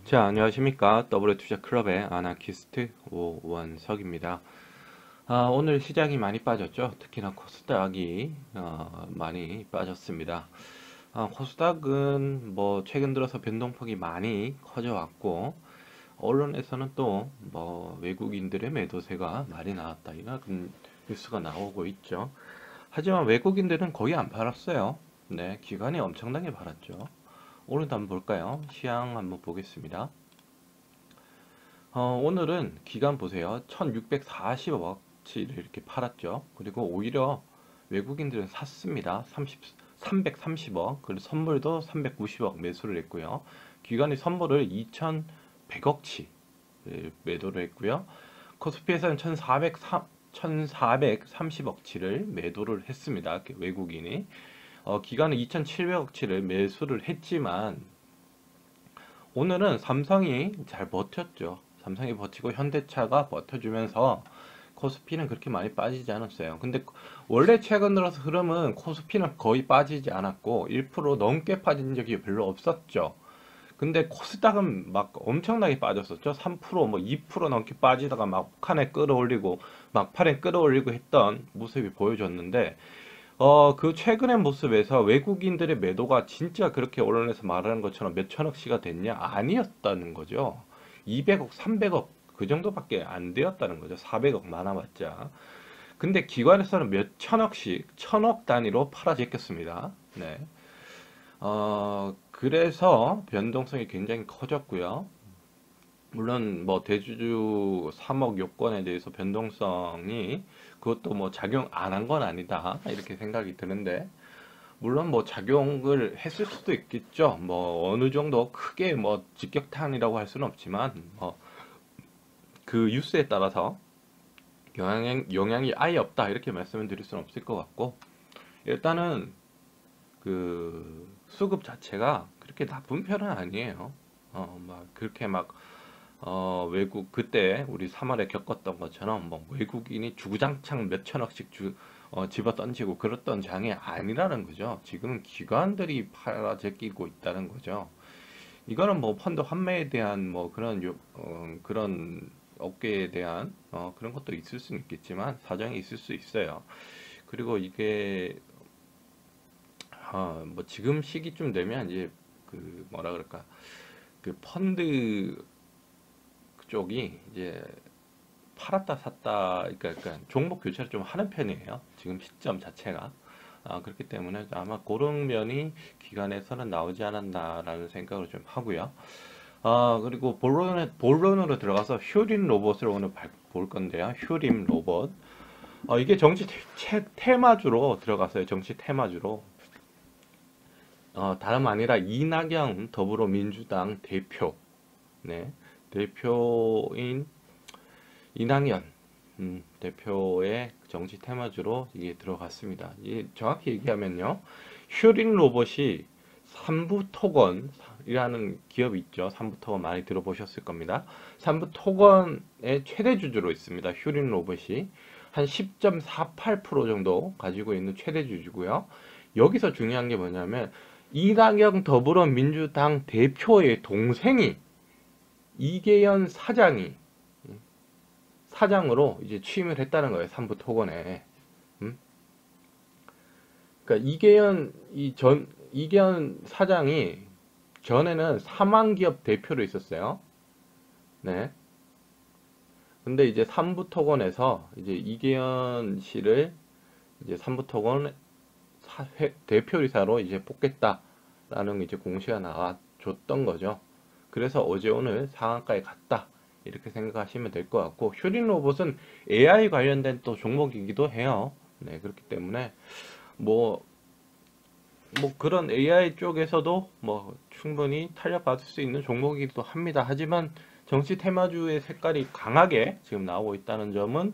자, 안녕하십니까. W투자클럽의 아나키스트 오원석입니다. 오늘 시장이 많이 빠졌죠. 특히나 코스닥이 많이 빠졌습니다. 코스닥은 뭐 최근 들어서 변동폭이 많이 커져왔고, 언론에서는 또 뭐 외국인들의 매도세가 많이 나왔다 이런 뉴스가 나오고 있죠. 하지만 외국인들은 거의 안 팔았어요. 네, 기관이 엄청나게 팔았죠. 오늘도 한번 볼까요? 시황 한번 보겠습니다. 오늘은 기간 보세요. 1640억치를 이렇게 팔았죠. 그리고 오히려 외국인들은 샀습니다. 330억. 그리고 선물도 390억 매수를 했고요. 기관이 선물을 2100억치 매도를 했고요. 코스피에서는 1430억치를 매도를 했습니다. 외국인이. 기관은 2700억치를 매수를 했지만 오늘은 삼성이 잘 버텼죠. 삼성이 버티고 현대차가 버텨주면서 코스피는 그렇게 많이 빠지지 않았어요. 근데 원래 최근 들어서 흐름은 코스피는 거의 빠지지 않았고 1% 넘게 빠진 적이 별로 없었죠. 근데 코스닥은 막 엄청나게 빠졌었죠. 3%, 뭐 2% 넘게 빠지다가 막판에 끌어올리고 막판에 끌어올리고 했던 모습이 보여줬는데 그 최근의 모습에서 외국인들의 매도가 진짜 그렇게 언론에서 말하는 것처럼 몇 천억씩가 됐냐? 아니었다는 거죠. 200억, 300억 그 정도밖에 안 되었다는 거죠. 400억 많아봤자. 근데 기관에서는 몇 천억씩, 천억 단위로 팔아제꼈습니다. 네. 그래서 변동성이 굉장히 커졌고요. 물론 뭐 대주주 3억 요건에 대해서 변동성이 그것도 뭐 작용 안 한 건 아니다 이렇게 생각이 드는데 물론 뭐 작용을 했을 수도 있겠죠. 뭐 어느 정도 크게 뭐 직격탄이라고 할 수는 없지만 뭐 그 뉴스에 따라서 영향이 아예 없다 이렇게 말씀을 드릴 수는 없을 것 같고 일단은 그 수급 자체가 그렇게 나쁜 편은 아니에요. 막 그렇게 막 외국 그때 우리 3월에 겪었던 것처럼 뭐 외국인이 주구장창 몇 천억씩 집어 던지고 그랬던 장이 아니라는 거죠. 지금은 기관들이 팔아 제끼고 있다는 거죠. 이거는 뭐 펀드 환매에 대한 뭐 그런 업계에 대한 그런 것도 있을 수는 있겠지만 사정이 있을 수 있어요. 그리고 이게 뭐 지금 시기쯤 되면 이제 그 뭐라 그럴까 그 펀드 쪽이 이제 팔았다 샀다 그러니까 종목 교체를 좀 하는 편이에요. 지금 시점 자체가 그렇기 때문에 아마 그런 면이 기관에서는 나오지 않았나라는 생각을 좀 하고요. 그리고 본론으로 들어가서 휴림 로봇을 오늘 볼 건데요. 휴림 로봇. 이게 정치 테마주로 들어갔어요. 정치 테마주로. 다름 아니라 이낙연 더불어민주당 대표. 네. 대표인 이낙연 대표의 정치 테마주로 이게 들어갔습니다. 이게 정확히 얘기하면요. 휴린 로봇이 삼부토건이라는 기업이 있죠. 삼부토건 많이 들어보셨을 겁니다. 삼부토건의 최대 주주로 있습니다. 휴린 로봇이 한 10.48% 정도 가지고 있는 최대 주주고요. 여기서 중요한 게 뭐냐면 이낙연 더불어민주당 대표의 동생이 이계연 사장으로 이제 취임을 했다는 거예요. 삼부토건에. 그러니까 이계연 사장이 전에는 사망기업 대표로 있었어요. 네. 근데 이제 삼부토건에서 이제 이계연 씨를 이제 삼부토건 대표이사로 이제 뽑겠다라는 이제 공시가 나와줬던 거죠. 그래서 어제 오늘 상한가에 갔다. 이렇게 생각하시면 될 것 같고 휴린 로봇은 AI 관련된 또 종목이기도 해요. 네, 그렇기 때문에 뭐 그런 AI 쪽에서도 뭐 충분히 탄력받을 수 있는 종목이기도 합니다. 하지만 정치 테마주의 색깔이 강하게 지금 나오고 있다는 점은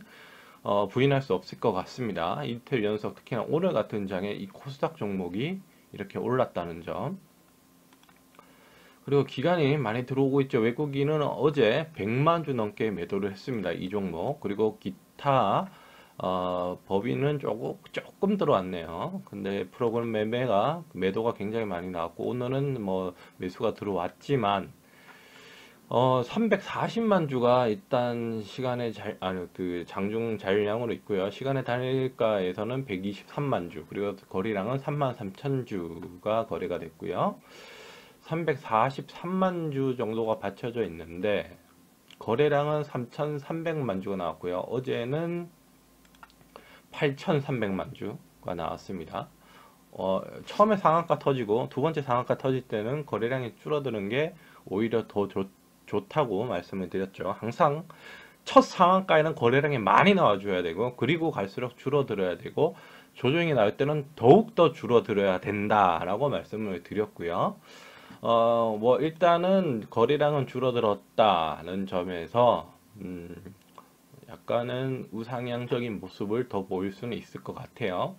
부인할 수 없을 것 같습니다. 이틀 연속 특히나 오늘 같은 장에 이 코스닥 종목이 이렇게 올랐다는 점. 그리고 기간이 많이 들어오고 있죠. 외국인은 어제 100만 주 넘게 매도를 했습니다. 이 종목. 그리고 기타 법인은 조금 들어왔네요. 근데 프로그램 매도가 굉장히 많이 나왔고 오늘은 뭐 매수가 들어왔지만 340만 주가 일단 시간의 장중 자율량으로 있고요. 시간의 단일가에서는 123만 주, 그리고 거래량은 33,000 주가 거래가 됐고요. 343만 주 정도가 받쳐져 있는데 거래량은 3,300만 주가 나왔고요. 어제는 8,300만 주가 나왔습니다. 처음에 상한가 터지고 두 번째 상한가 터질 때는 거래량이 줄어드는 게 오히려 더 좋다고 말씀을 드렸죠. 항상 첫 상한가에는 거래량이 많이 나와줘야 되고, 그리고 갈수록 줄어들어야 되고, 조정이 나올 때는 더욱더 줄어들어야 된다라고 말씀을 드렸고요. 뭐 일단은 거래량은 줄어들었다는 점에서 약간은 우상향적인 모습을 더 보일 수는 있을 것 같아요.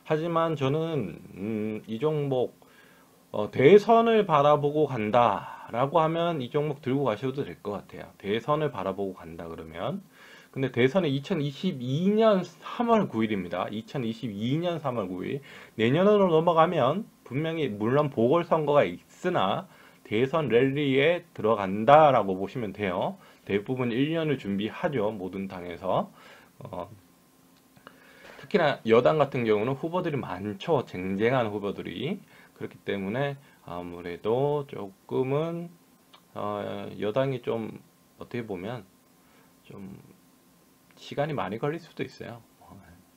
하지만 저는 이 종목 대선을 바라보고 간다라고 하면 이 종목 들고 가셔도 될 것 같아요. 대선을 바라보고 간다 그러면. 근데 대선이 2022년 3월 9일입니다. 2022년 3월 9일. 내년으로 넘어가면 분명히 물론 보궐선거가 있으나 대선 랠리에 들어간다라고 보시면 돼요. 대부분 1년을 준비하죠. 모든 당에서. 특히나 여당 같은 경우는 후보들이 많죠. 쟁쟁한 후보들이. 그렇기 때문에 아무래도 조금은 여당이 좀 어떻게 보면 좀 시간이 많이 걸릴 수도 있어요.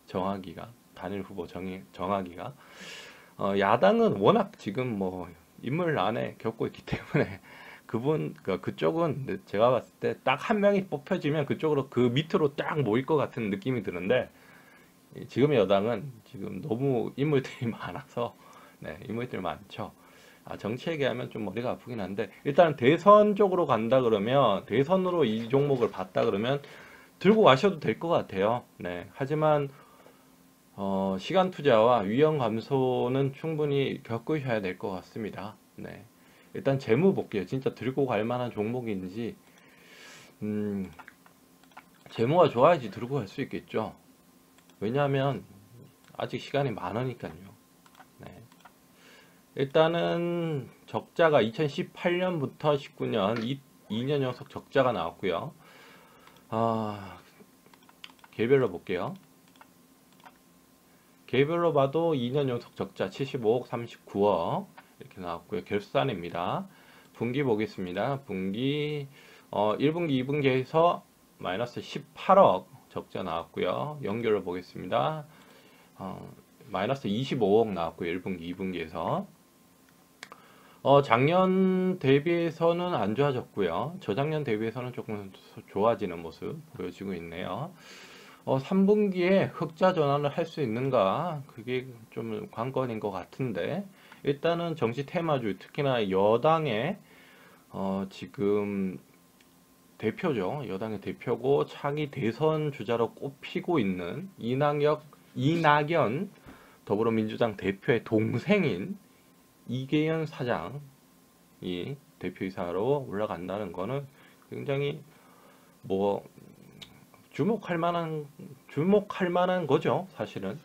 정하기가, 단일 후보 정하기가. 야당은 워낙 지금 뭐 인물 안에 겪고 있기 때문에 그쪽은 제가 봤을 때 딱 한 명이 뽑혀지면 그쪽으로 그 밑으로 딱 모일 것 같은 느낌이 드는데, 지금의 여당은 지금 너무 인물들이 많아서, 네, 인물들이 많죠. 정치 얘기하면 좀 머리가 아프긴 한데, 일단 대선 쪽으로 간다 그러면, 대선으로 이 종목을 봤다 그러면 들고 가셔도 될 것 같아요. 네, 하지만 시간 투자와 위험 감소는 충분히 겪으셔야 될 것 같습니다. 네, 일단 재무 볼게요. 진짜 들고 갈 만한 종목인지. 재무가 좋아야지 들고 갈 수 있겠죠. 왜냐하면 아직 시간이 많으니까요. 네. 일단은 적자가 2018년부터 19년 2년 연속 적자가 나왔고요. 개별로 볼게요. 개별로 봐도 2년 연속 적자 75억 39억 이렇게 나왔고요. 결산입니다. 분기 보겠습니다. 분기 1분기 2분기에서 마이너스 18억 적자 나왔고요. 연결로 보겠습니다. 마이너스 25억 나왔고요. 1분기 2분기에서 작년 대비해서는 안 좋아졌고요. 저작년 대비해서는 조금 좋아지는 모습 보여지고 있네요. 3분기에 흑자 전환을 할 수 있는가, 그게 좀 관건인 것 같은데, 일단은 정치 테마주, 특히나 여당의 지금 대표죠. 여당의 대표고 차기 대선 주자로 꼽히고 있는 이낙연 더불어민주당 대표의 동생인 이계현 사장이 대표이사로 올라간다는 거는 굉장히 뭐 주목할 만한 거죠. 사실은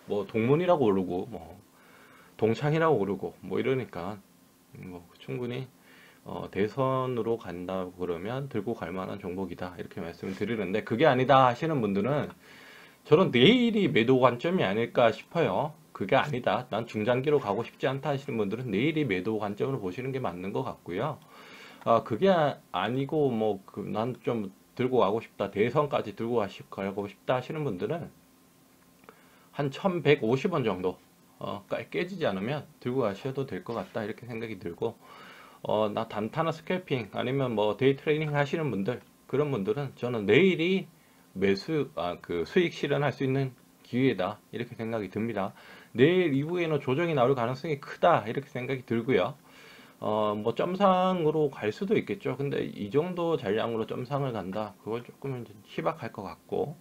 뭐 동문이라고 오르고 뭐 동창이라고 오르고 뭐 이러니까 뭐 충분히 대선으로 간다고 그러면 들고 갈 만한 종목이다 이렇게 말씀을 드리는데, 그게 아니다 하시는 분들은 저는 내일이 매도 관점이 아닐까 싶어요. 그게 아니다, 난 중장기로 가고 싶지 않다 하시는 분들은 내일이 매도 관점으로 보시는 게 맞는 것 같고요. 그게 아니고 뭐 난 좀 들고 가고 싶다, 대선까지 들고 가고 싶다 하시는 분들은 한 1150원 정도 깨지지 않으면 들고 가셔도 될 것 같다 이렇게 생각이 들고, 나 단타나 스캘핑 아니면 뭐 데이 트레이닝 하시는 분들, 그런 분들은 저는 내일이 수익 실현할 수 있는 기회다 이렇게 생각이 듭니다. 내일 이후에는 조정이 나올 가능성이 크다 이렇게 생각이 들고요. 뭐 점상으로 갈 수도 있겠죠. 근데 이 정도 잔량으로 점상을 간다, 그건 조금 희박할 것 같고,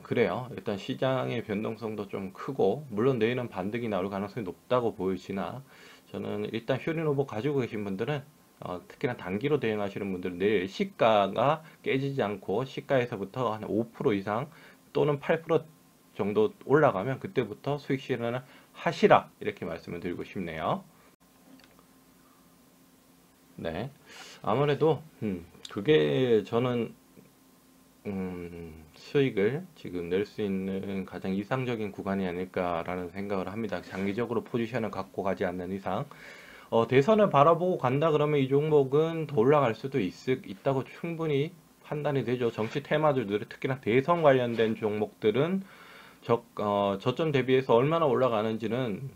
그래요. 일단 시장의 변동성도 좀 크고, 물론 내일은 반등이 나올 가능성이 높다고 보이지나, 저는 일단 휴린 오버 가지고 계신 분들은 특히나 단기로 대응하시는 분들은 내일 시가가 깨지지 않고 시가에서부터 한 5% 이상 또는 8% 정도 올라가면 그때부터 수익 실현을 하시라 이렇게 말씀을 드리고 싶네요. 네. 아무래도 그게 저는 수익을 지금 낼 수 있는 가장 이상적인 구간이 아닐까라는 생각을 합니다. 장기적으로 포지션을 갖고 가지 않는 이상. 대선을 바라보고 간다 그러면 이 종목은 더 올라갈 수도 있다고 충분히 판단이 되죠. 정치 테마주들, 특히나 대선 관련된 종목들은 저점 대비해서 얼마나 올라가는지는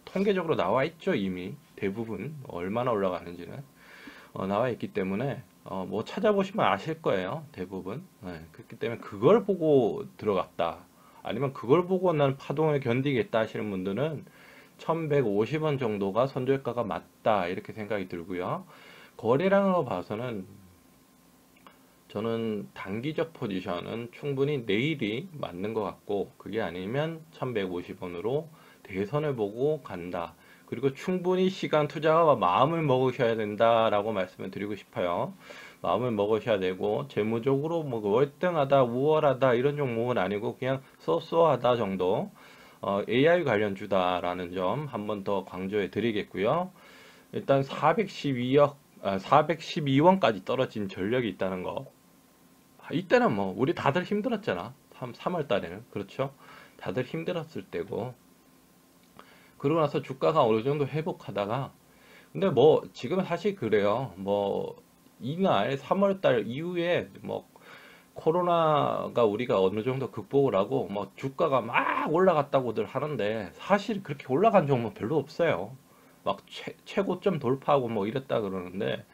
통계적으로 나와 있죠, 이미. 대부분 얼마나 올라가는지는 나와 있기 때문에 뭐 찾아보시면 아실 거예요, 대부분. 네, 그렇기 때문에 그걸 보고 들어갔다. 아니면 그걸 보고 난 파동을 견디겠다 하시는 분들은 1150원 정도가 손절가가 맞다 이렇게 생각이 들고요. 거래량으로 봐서는 저는 단기적 포지션은 충분히 내일이 맞는 것 같고, 그게 아니면 1150원으로 대선을 보고 간다. 그리고 충분히 시간 투자와 마음을 먹으셔야 된다라고 말씀을 드리고 싶어요. 마음을 먹으셔야 되고, 재무적으로 뭐 월등하다, 우월하다 이런 종목은 아니고 그냥 쏘쏘하다 정도. AI 관련주다라는 점 한 번 더 강조해 드리겠고요. 일단 412원까지 떨어진 전력이 있다는 거. 이때는 뭐 우리 다들 힘들었잖아. 3월 달에는. 그렇죠? 다들 힘들었을 때고. 그러고 나서 주가가 어느 정도 회복하다가, 근데 뭐 지금 사실 그래요. 뭐 이날 3월 달 이후에 뭐 코로나가 우리가 어느 정도 극복을 하고 뭐 주가가 막 올라갔다고들 하는데, 사실 그렇게 올라간 종목 별로 없어요. 막 최고점 돌파하고 뭐 이랬다 그러는데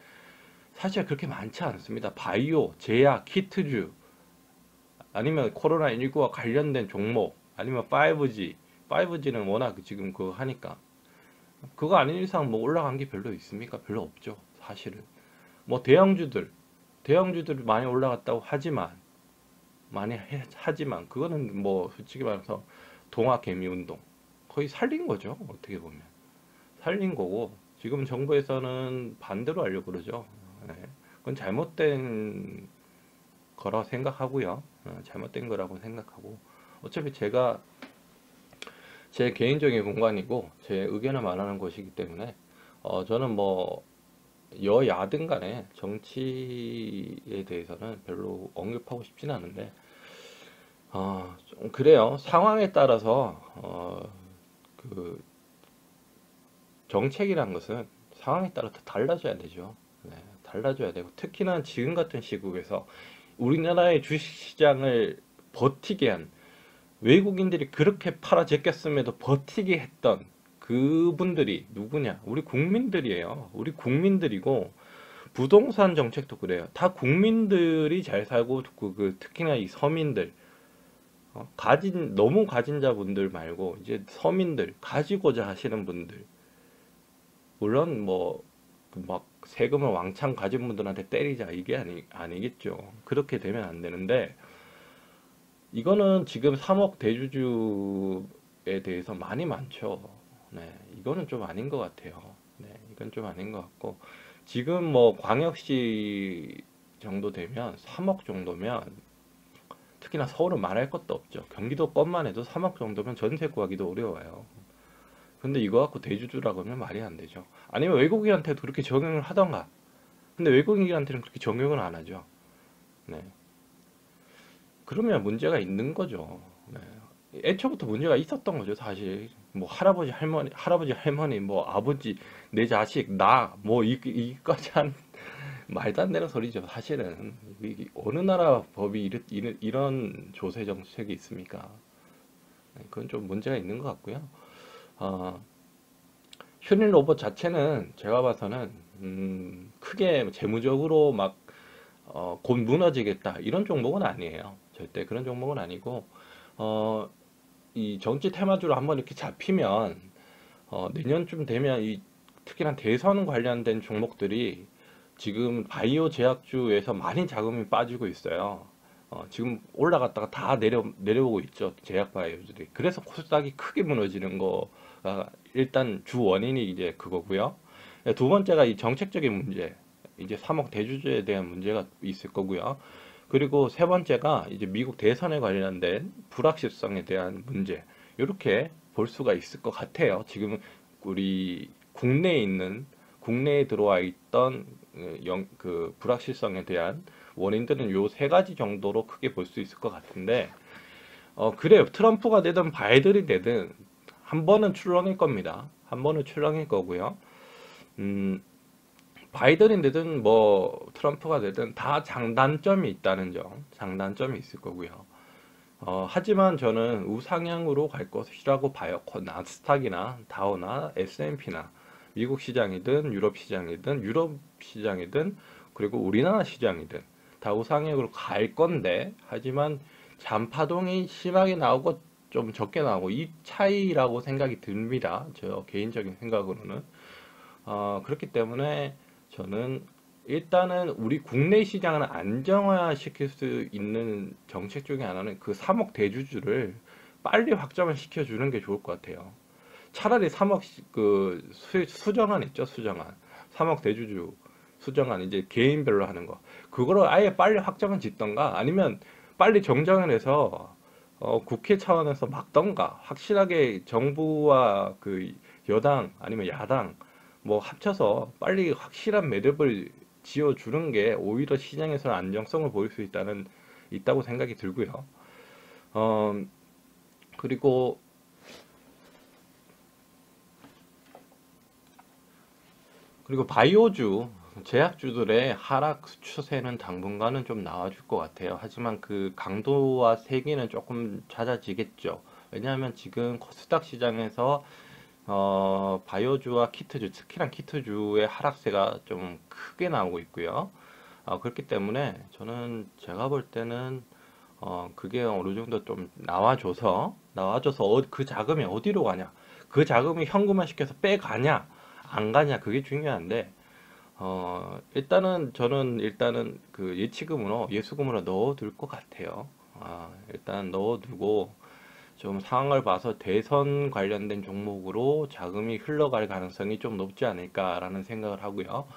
사실 그렇게 많지 않습니다. 바이오, 제약, 키트주, 아니면 코로나19와 관련된 종목, 아니면 5G, 5G는 워낙 지금 그거 하니까 그거 아닌 이상 뭐 올라간 게 별로 있습니까? 별로 없죠, 사실은. 뭐 대형주들 많이 올라갔다고 하지만, 하지만 그거는 뭐 솔직히 말해서 동학개미 운동 거의 살린 거죠, 어떻게 보면. 살린 거고, 지금 정부에서는 반대로 하려고 그러죠. 네. 그건 잘못된 거라 생각하고요. 잘못된 거라고 생각하고, 어차피 제가 제 개인적인 공간이고 제 의견을 말하는 것이기 때문에 저는 뭐 여야든 간에 정치에 대해서는 별로 언급하고 싶지는 않은데, 좀 그래요. 상황에 따라서 그 정책이란 것은 상황에 따라 다 달라져야 되죠. 네, 달라져야 되고, 특히나 지금 같은 시국에서 우리나라의 주식시장을 버티게 한, 외국인들이 그렇게 팔아 제꼈음에도 버티게 했던 그분들이 누구냐? 우리 국민들이에요. 우리 국민들이고, 부동산 정책도 그래요. 다 국민들이 잘 살고, 특히나 이 서민들, 너무 가진 자분들 말고, 이제 서민들, 가지고자 하시는 분들, 물론 뭐, 막 세금을 왕창 가진 분들한테 때리자, 이게 아니겠죠. 그렇게 되면 안 되는데, 이거는 지금 3억 대주주에 대해서 많이 많죠. 네, 이거는 좀 아닌 것 같아요. 네, 이건 좀 아닌 것 같고, 지금 뭐 광역시 정도 되면 3억 정도면, 특히나 서울은 말할 것도 없죠. 경기도 것만 해도 3억 정도면 전세 구하기도 어려워요. 근데 이거 갖고 대주주라고 하면 말이 안 되죠. 아니면 외국인한테도 그렇게 적용을 하던가. 근데 외국인한테는 그렇게 적용을 안 하죠. 네. 그러면 문제가 있는 거죠. 네. 애초부터 문제가 있었던 거죠, 사실. 뭐 할아버지 할머니, 뭐 아버지, 내 자식, 나, 뭐 이까지 한 말도 안 되는 소리죠, 사실은. 어느 나라 법이 이런 조세 정책이 있습니까? 네, 그건 좀 문제가 있는 것 같고요. 어, 휴린 로봇 자체는 제가 봐서는 크게 재무적으로 막 곧 무너지겠다 이런 종목은 아니에요. 절대 그런 종목은 아니고, 어, 이 정치 테마주로 한번 이렇게 잡히면 내년쯤 되면 특히나 대선 관련된 종목들이 지금 바이오 제약주에서 많이 자금이 빠지고 있어요. 지금 올라갔다가 다 내려오고 있죠. 제약 바이오들이. 그래서 코스닥이 크게 무너지는 거가 일단 주 원인이 이제 그거고요. 두 번째가 이 정책적인 문제. 이제 3억 대주주에 대한 문제가 있을 거고요. 그리고 세 번째가 이제 미국 대선에 관련된 불확실성에 대한 문제. 이렇게 볼 수가 있을 것 같아요. 지금 우리 국내에 있는 국내에 들어와 있던 그 불확실성에 대한 원인들은 요 세 가지 정도로 크게 볼 수 있을 것 같은데, 그래요. 트럼프가 되든 바이든이 되든 한 번은 출렁일 겁니다. 한 번은 출렁일 거고요. 음, 바이든이 되든 뭐 트럼프가 되든 다 장단점이 있다는 점, 장단점이 있을 거고요. 하지만 저는 우상향으로 갈 것이라고 봐요. 나스닥이나 다우나 S&P나 미국 시장이든 유럽 시장이든 그리고 우리나라 시장이든 다 우상향으로 갈 건데, 하지만 잔파동이 심하게 나오고 좀 적게 나오고 이 차이라고 생각이 듭니다. 저 개인적인 생각으로는. 그렇기 때문에 저는 일단은 우리 국내 시장을 안정화시킬 수 있는 정책 중에 하나는 그 3억 대주주를 빨리 확정을 시켜주는 게 좋을 것 같아요. 차라리 3억 그 수정안 있죠, 수정안. 3억 대주주 수정안 이제 개인별로 하는 거. 그거를 아예 빨리 확정을 짓던가 아니면 빨리 정정을 해서 국회 차원에서 막던가 확실하게 정부와 그 여당 아니면 야당 뭐 합쳐서 빨리 확실한 매듭을 지어주는 게 오히려 시장에서는 안정성을 보일 수 있다고 생각이 들고요. 어, 그리고 바이오주, 제약주들의 하락 추세는 당분간은 좀 나와줄 것 같아요. 하지만 그 강도와 세기는 조금 잦아지겠죠. 왜냐하면 지금 코스닥 시장에서 바이오주와 키트주, 특히나 키트주의 하락세가 좀 크게 나오고 있고요. 그렇기 때문에 저는 제가 볼 때는 그게 어느 정도 좀 나와줘서 그 자금이 어디로 가냐, 그 자금이 현금화 시켜서 빼가냐, 안 가냐, 그게 중요한데, 저는 일단은 그 예수금으로 넣어둘 것 같아요. 일단 넣어두고 좀 상황을 봐서 대선 관련된 종목으로 자금이 흘러갈 가능성이 좀 높지 않을까라는 생각을 하고요.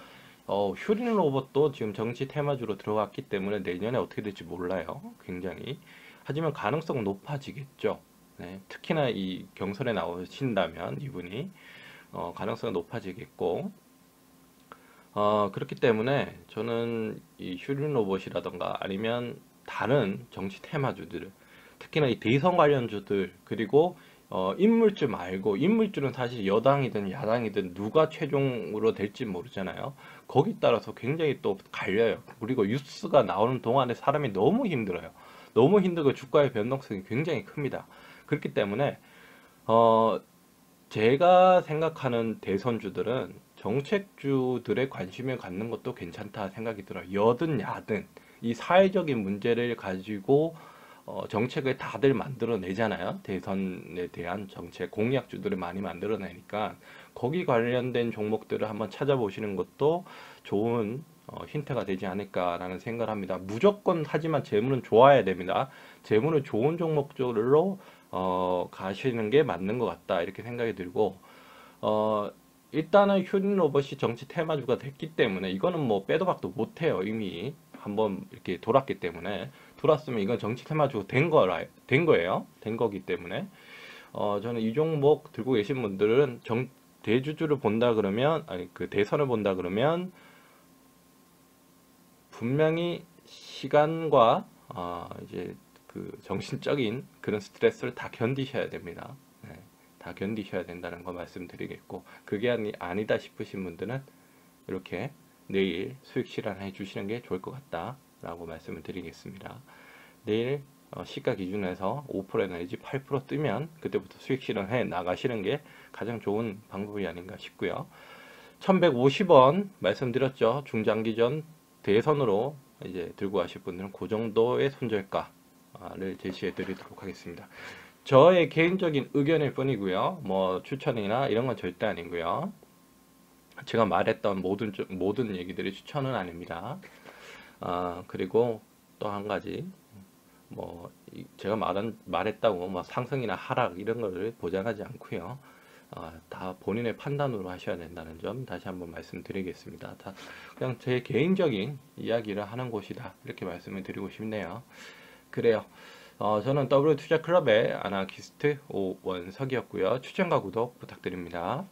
휴린 로봇도 지금 정치 테마주로 들어갔기 때문에 내년에 어떻게 될지 몰라요. 굉장히. 하지만 가능성은 높아지겠죠. 네, 특히나 이 경선에 나오신다면 이분이 가능성이 높아지겠고, 그렇기 때문에 저는 이 휴린 로봇이라던가 아니면 다른 정치 테마주들, 특히나 이 대선 관련주들, 그리고 인물주 말고, 인물주는 사실 여당이든 야당이든 누가 최종으로 될지 모르잖아요. 거기 따라서 굉장히 또 갈려요. 그리고 뉴스가 나오는 동안에 사람이 너무 힘들어요. 너무 힘들고 주가의 변동성이 굉장히 큽니다. 그렇기 때문에 어, 제가 생각하는 대선주들은 정책주들의 관심을 갖는 것도 괜찮다 생각이 들어요. 여든 야든 이 사회적인 문제를 가지고 정책을 다들 만들어내잖아요. 대선에 대한 정책 공약주들을 많이 만들어내니까 거기 관련된 종목들을 한번 찾아보시는 것도 좋은 힌트가 되지 않을까라는 생각을 합니다. 무조건 하지만 재무는 좋아야 됩니다. 재무는 좋은 종목들로 가시는 게 맞는 것 같다 이렇게 생각이 들고, 일단은 휴린 로봇이 정치 테마주가 됐기 때문에 이거는 뭐 빼도 박도 못해요. 이미 한번 이렇게 돌았기 때문에, 돌았으면 이건 정치 테마주가 된 거예요. 된 거기 때문에 저는 이 종목 들고 계신 분들은 대주주를 본다 그러면, 아니 그 대선을 본다 그러면 분명히 시간과 이제 그 정신적인 그런 스트레스를 다 견디셔야 됩니다. 네, 다 견디셔야 된다는 거 말씀드리겠고, 그게 아니다 싶으신 분들은 이렇게 내일 수익 실현해 주시는 게 좋을 것 같다라고 말씀을 드리겠습니다. 내일 시가 기준에서 5% 내지 8% 뜨면 그때부터 수익 실현해 나가시는 게 가장 좋은 방법이 아닌가 싶고요. 1150원 말씀드렸죠. 중장기전 대선으로 이제 들고 가실 분들은 그 정도의 손절가를 제시해 드리도록 하겠습니다. 저의 개인적인 의견일 뿐이고요. 뭐 추천이나 이런 건 절대 아니고요. 제가 말했던 모든 얘기들이 추천은 아닙니다. 그리고 또 한 가지, 뭐 제가 말했다고 뭐 상승이나 하락 이런 거를 보장하지 않고요. 다 본인의 판단으로 하셔야 된다는 점 다시 한번 말씀드리겠습니다. 다 그냥 제 개인적인 이야기를 하는 곳이다 이렇게 말씀을 드리고 싶네요. 그래요. 저는 W투자클럽의 아나키스트 오원석이었고요. 추천과 구독 부탁드립니다.